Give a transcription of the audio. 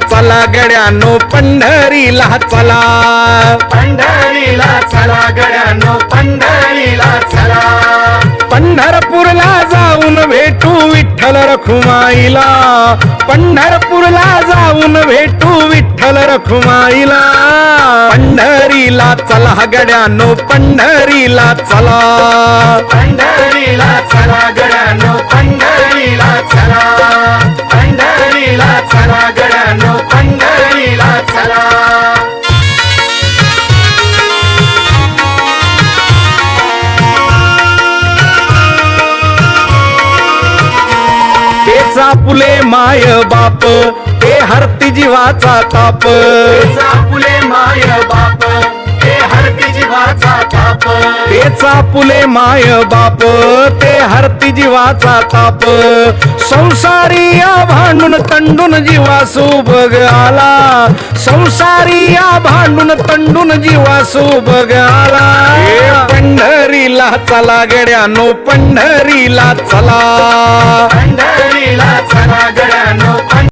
चला गड्यानो पंढरीला चला. पंढरीला चला गड्यानो पंढरीला चला. पंढरपूरला जाऊन भेटू विठ्ठल रखुमाईला. पंढरपूरला जाऊन भेटू विठ्ठल रखुमाईला. पंढरीला चला गड्यानो पंढरीला चला. पंढरीला चला गड्यानो पंढरीला चला. पंढरीला चला गड्यानो पंढरीला चला. तेचा फुले माय बाप ते हरती जीवाचा ताप. फुले माय बाप ते हरती जीवाचा ताप. तेचा फुले माय बाप ते हरती जीवाचा ताप. संसारी या भांडून तंडून जीवासू बघ आला. संसारी या भांडून तंडून जीवासू बघ आला. पंढरीला चला गड्यानो पंढरीला चला. पंढरीला चला गड्यानो